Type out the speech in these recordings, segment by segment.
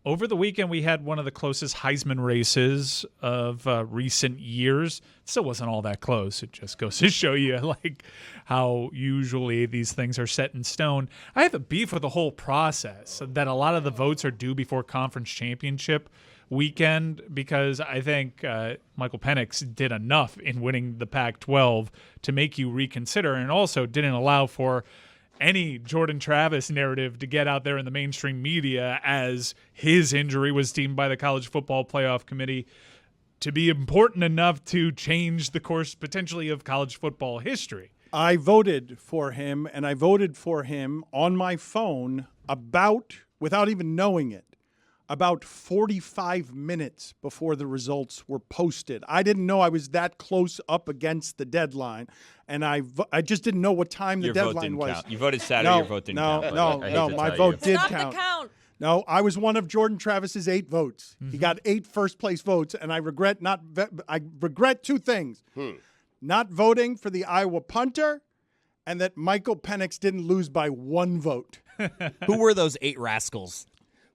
over the weekend, we had one of the closest Heisman races of recent years. It still wasn't all that close. It just goes to show you like how usually these things are set in stone. I have a beef with the whole process that a lot of the votes are due before conference championship weekend, because I think Michael Penix did enough in winning the Pac-12 to make you reconsider, and also didn't allow for any Jordan Travis narrative to get out there in the mainstream media, as his injury was deemed by the College Football Playoff Committee to be important enough to change the course potentially of college football history. I voted for him, and I voted for him on my phone without even knowing it, about 45 minutes before the results were posted. I didn't know I was that close up against the deadline, and I just didn't know what time the deadline was. Count. You voted Saturday, your vote didn't count. No, my vote did count. The count. No, I was one of Jordan Travis's 8 votes. Mm-hmm. He got 8 first-place votes, and I regret two things. Not voting for the Iowa punter, and that Michael Penix didn't lose by 1 vote. Who were those 8 rascals?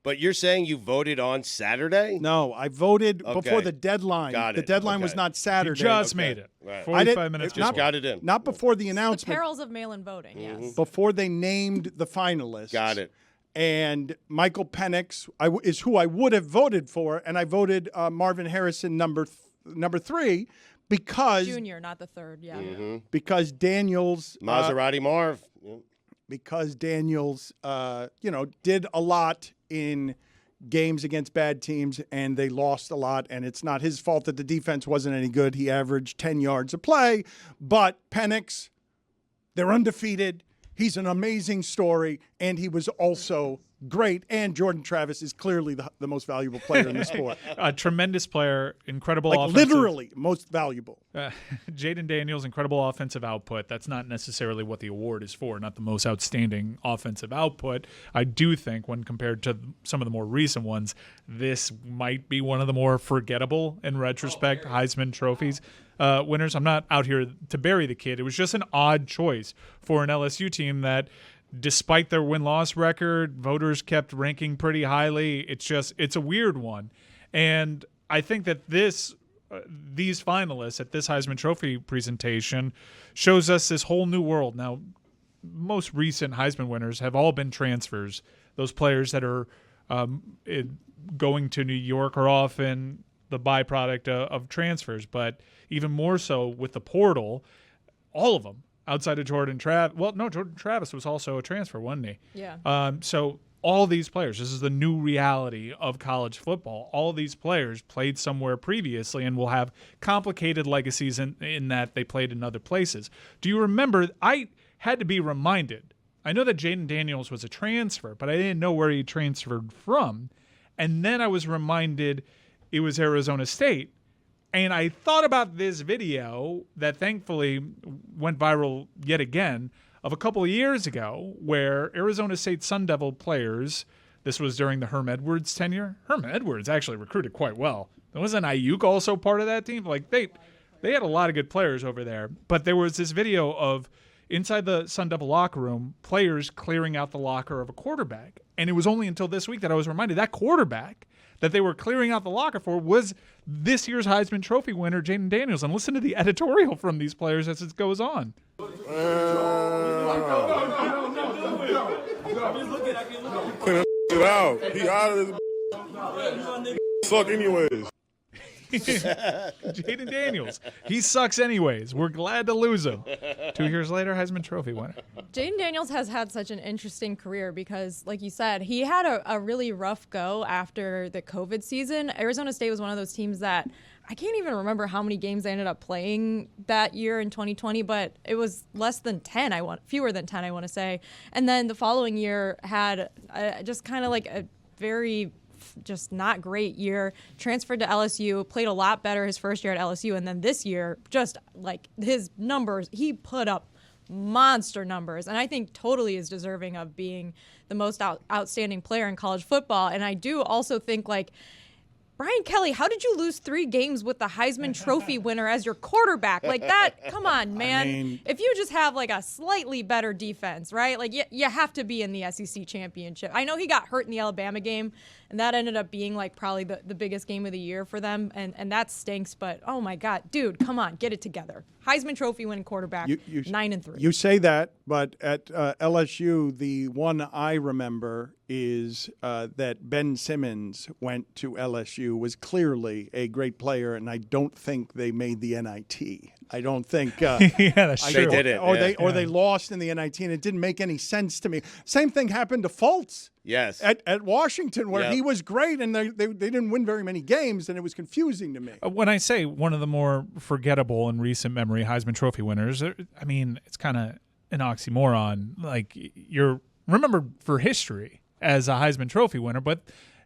But you're saying you voted on Saturday? No, I voted before the deadline. Got it. The deadline was not Saturday. You just made it. Right. 45 minutes. Just got it in. Not before the The announcement. perils of mail-in voting, yes. Before they named the finalists. Got it. And Michael Penix is who I would have voted for, and I voted Marvin Harrison number 3 because Junior, not the third, yeah. because Daniels Maserati Marv. because Daniels did a lot in games against bad teams, and they lost a lot, and it's not his fault that the defense wasn't any good. He averaged 10 yards a play, but Penix, they're undefeated. He's an amazing story, and he was also great. And Jordan Travis is clearly the most valuable player in the sport. A tremendous player, incredible like offensive. literally most valuable. Jaden Daniels, incredible offensive output. That's not necessarily what the award is for, not the most outstanding offensive output. I do think when compared to some of the more recent ones, this might be one of the more forgettable in retrospect Heisman trophies. Winners. I'm not out here to bury the kid. It was just an odd choice for an LSU team that, despite their win-loss record, voters kept ranking pretty highly. It's a weird one. And I think that these finalists at this Heisman Trophy presentation shows us this whole new world. Now, most recent Heisman winners have all been transfers. Those players that are going to New York are often the byproduct of transfers, but even more so with the portal, all of them outside of Jordan Travis. Well, no, Jordan Travis was also a transfer, wasn't he? Yeah. So all these players, this is the new reality of college football. All these players played somewhere previously and will have complicated legacies in that they played in other places. Do you remember? I had to be reminded. I know that Jaden Daniels was a transfer, but I didn't know where he transferred from. And then I was reminded it was Arizona State. And I thought about this video that thankfully went viral yet again of a couple of years ago where Arizona State Sun Devil players, this was during the Herm Edwards tenure. Herm Edwards actually recruited quite well. Wasn't Ayuk also part of that team? Like they had a lot of good players over there. But there was this video of inside the Sun Devil locker room, players clearing out the locker of a quarterback. And it was only until this week that I was reminded that quarterback that they were clearing out the locker for was this year's Heisman Trophy winner, Jayden Daniels. And listen to the editorial from these players as it goes on. Clean it out. He out of this suck anyways. Jaden Daniels. He sucks anyways. We're glad to lose him. 2 years later, Heisman Trophy winner. Jaden Daniels has had such an interesting career because, like you said, he had a really rough go after the COVID season. Arizona State was one of those teams that I can't even remember how many games they ended up playing that year in 2020, but it was less than 10. Fewer than 10, I want to say. And then the following year had just kind of like a very just not great year, transferred to LSU, played a lot better his first year at LSU, and then this year, just like his numbers, he put up monster numbers, and I think totally is deserving of being the most outstanding player in college football. And I do also think, like, Brian Kelly, how did you lose 3 games with the Heisman Trophy winner as your quarterback? Like that, come on, man. I mean, if you just have like a slightly better defense, right? Like you have to be in the SEC championship. I know he got hurt in the Alabama game. and that ended up being like probably the biggest game of the year for them, and that stinks. But oh my God, dude, come on, get it together. Heisman Trophy winning quarterback, 9-3. You say that, but at LSU, the one I remember is that Ben Simmons went to LSU, was clearly a great player, and I don't think they made the NIT. I don't think yeah, that's true. They did it. Or they lost in the NIT, and it didn't make any sense to me. Same thing happened to Fultz. Yes. At Washington, where he was great, and they didn't win very many games, and it was confusing to me. When I say one of the more forgettable in recent memory Heisman Trophy winners, I mean, it's kind of an oxymoron. Like, you're remembered for history as a Heisman Trophy winner, but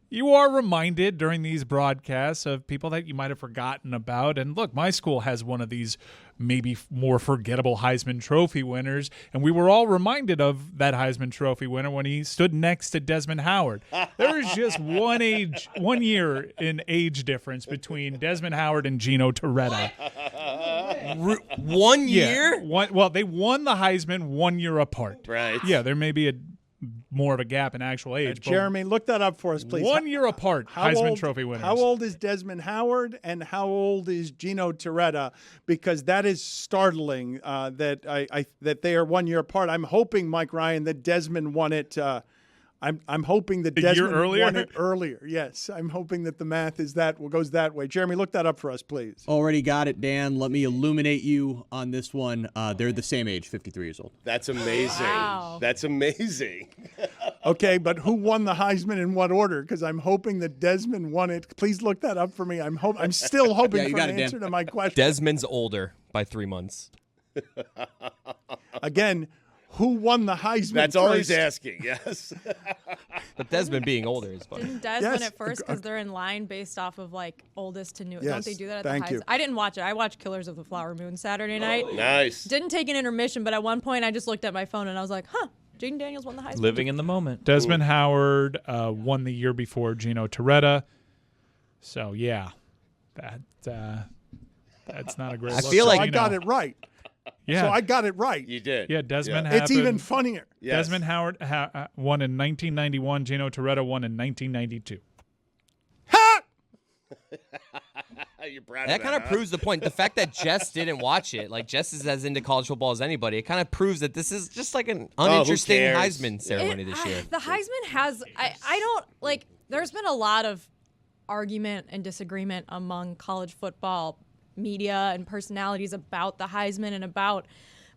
you are reminded during these broadcasts of people that you might have forgotten about. And look, my school has one of these maybe more forgettable Heisman Trophy winners, and we were all reminded of that Heisman Trophy winner when he stood next to Desmond Howard. There is just 1 year in age difference between Desmond Howard and Gino Torretta. 1 year? Well, they won the Heisman 1 year apart. Right. Yeah, there may be more of a gap in actual age. Jeremy, look that up for us, please. 1 year apart, Heisman Trophy winners. How old is Desmond Howard and how old is Gino Torretta? Because that is startling that they are 1 year apart. I'm hoping, Mike Ryan, that Desmond won it. I'm hoping that Desmond won it earlier. Yes, I'm hoping that the math is goes that way. Jeremy, look that up for us, please. Already got it, Dan. Let me illuminate you on this one. They're the same age, 53 years old. That's amazing. Wow. That's amazing. Okay, but who won the Heisman in what order? Because I'm hoping that Desmond won it. Please look that up for me. I'm still hoping for an answer to my question. Desmond's older by 3 months. Again, who won the Heisman That's first? all he's asking, yes. But Desmond being older is funny. Didn't Des win it first because they're in line based off of like oldest to newest? Yes, Don't they do that at thank the Heisman? you. I didn't watch it. I watched Killers of the Flower Moon Saturday night. Nice. Didn't take an intermission, but at one point I just looked at my phone and I was like, huh, Jayden Daniels won the Heisman. Living in the moment. Desmond Howard won the year before Gino Torretta. So, yeah, that's not a great look. I feel like I got it right. Yeah. So I got it right. You did. Yeah, Desmond It's even funnier. Yes. Desmond Howard won in 1991. Gino Torretta won in 1992. Ha! You're proud that of kind of huh? proves the point. The fact that Jess didn't watch it, like Jess is as into college football as anybody, it kind of proves that this is just like an uninteresting cares? Heisman ceremony this year. The Heisman has, I don't, like, there's been a lot of argument and disagreement among college football media and personalities about the Heisman and about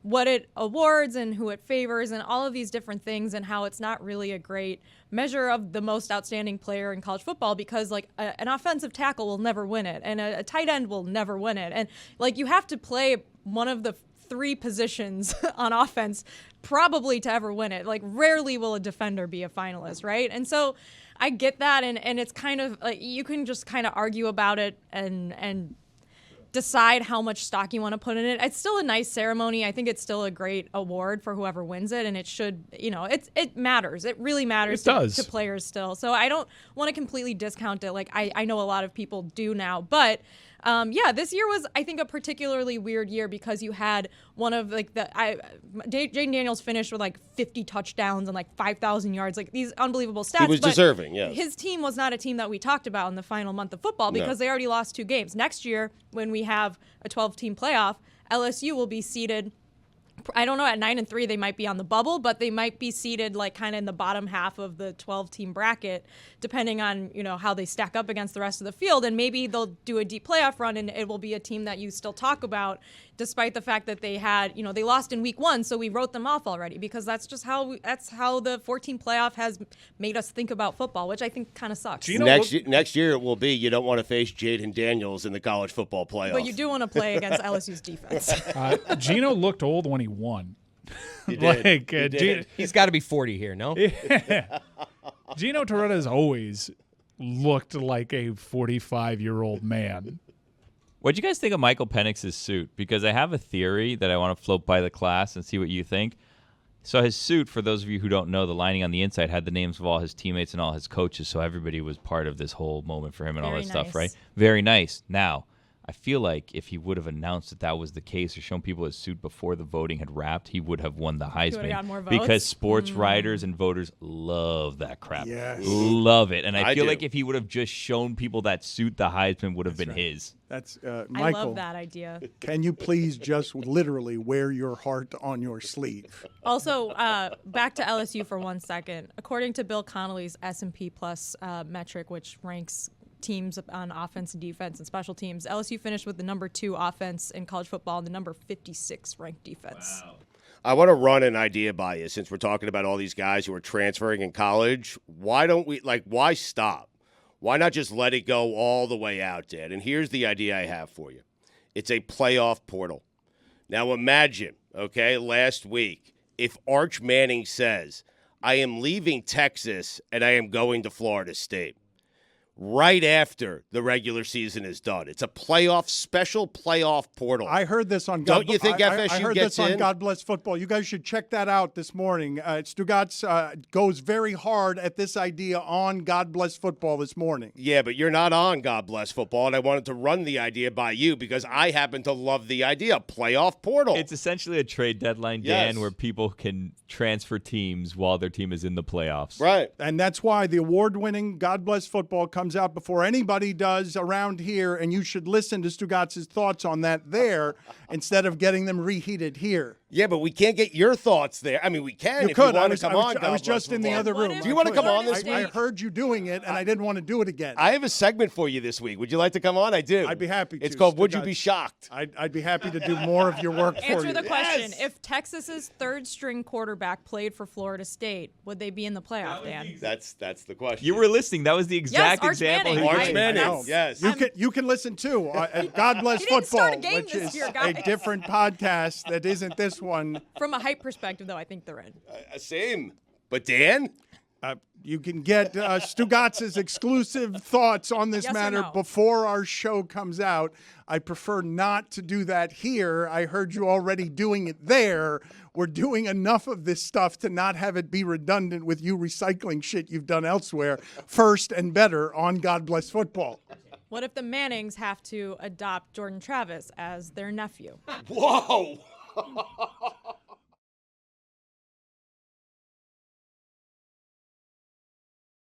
what it awards and who it favors and all of these different things, and how it's not really a great measure of the most outstanding player in college football because like an offensive tackle will never win it and a tight end will never win it. And like you have to play one of the 3 positions on offense probably to ever win it. Like rarely will a defender be a finalist, right? And so I get that, and it's kind of like you can just kind of argue about it and decide how much stock you want to put in it. It's still a nice ceremony. I think it's still a great award for whoever wins it, and it should, it matters. It really matters to players still. So I don't want to completely discount it like I know a lot of people do now, but this year was, I think, a particularly weird year because you had one of like Jaden Daniels finished with like 50 touchdowns and like 5,000 yards, like these unbelievable stats. He was deserving, yes. His team was not a team that we talked about in the final month of football because they already lost 2 games. Next year, when we have a 12-team playoff, LSU will be seeded. I don't know, at 9-3 they might be on the bubble, but they might be seated like kind of in the bottom half of the 12-team bracket, depending on how they stack up against the rest of the field. And maybe they'll do a deep playoff run, and it will be a team that you still talk about, despite the fact that they had they lost in week 1, so we wrote them off already because that's just how the 14 playoff has made us think about football, which I think kind of sucks. Next year it will be you don't want to face Jayden Daniels in the college football playoff. But you do want to play against LSU's defense. Gino looked old when he won. He did. He's got to be 40 here, no? Yeah. Gino Torretta has always looked like a 45-year-old man. What'd you guys think of Michael Penix's suit? Because I have a theory that I want to float by the class and see what you think. So his suit, for those of you who don't know, the lining on the inside had the names of all his teammates and all his coaches, so everybody was part of this whole moment for him and all Very that stuff, nice. right? Very nice. Now, I feel like if he would have announced that was the case or shown people his suit before the voting had wrapped, he would have won the Heisman. gotten more votes? Because sports writers and voters love that crap. Yes. Love it. And I feel do. like if he would have just shown people that suit, the Heisman would have been his. That's I Michael. love that idea. Can you please just literally wear your heart on your sleeve? Also, back to LSU for 1 second. According to Bill Connolly's S&P Plus metric, which ranks teams on offense and defense and special teams, LSU finished with the number 2 offense in college football and the number 56 ranked defense. Wow. I want to run an idea by you since we're talking about all these guys who are transferring in college. Why don't we, why stop? Why not just let it go all the way out, Dad? And here's the idea I have for you. It's a playoff portal. Now imagine, okay, last week, if Arch Manning says, I am leaving Texas and I am going to Florida State. Right after the regular season is done. It's a special playoff portal. I heard this on Don't you think FSU I heard gets this on in? God Bless Football. You guys should check that out this morning. Stugotz goes very hard at this idea on God Bless Football this morning. Yeah, but you're not on God Bless Football, and I wanted to run the idea by you because I happen to love the idea. Playoff portal. It's essentially a trade deadline, Yes. Dan, where people can transfer teams while their team is in the playoffs. Right. And that's why the award-winning God Bless Football comes out before anybody does around here, and you should listen to Stugotz's thoughts on that there instead of getting them reheated here. Yeah, but we can't get your thoughts there. I mean, we can You if could. you I want was, to come I was, on. I God was Bless just in the Football. other What room. if Do you want to come on this I week? heard you doing it, and I didn't want to do it again. I have a segment for you this week. Would you like to come on? I do. I'd be happy to. It's called Would You Stugotz. Be Shocked? I'd be happy to do more of your work for Answer you. the question. Yes. If Texas's third-string quarterback played for Florida State, would they be in the playoff, Dan? That's the question. You were listening. That was the exact Arch example. Manning. he Arch gave. Manning. know. Yes. You can listen too. God Bless You didn't Football, start a game which this is year, a guys. different podcast that isn't this one. From a hype perspective, though, I think they're in. Same. But Dan? You can get Stugotz's exclusive thoughts on this Yes or matter no? before our show comes out. I prefer not to do that here. I heard you already doing it there. We're doing enough of this stuff to not have it be redundant with you recycling shit you've done elsewhere. First and better on God Bless Football. What if the Mannings have to adopt Jordan Travis as their nephew? Whoa.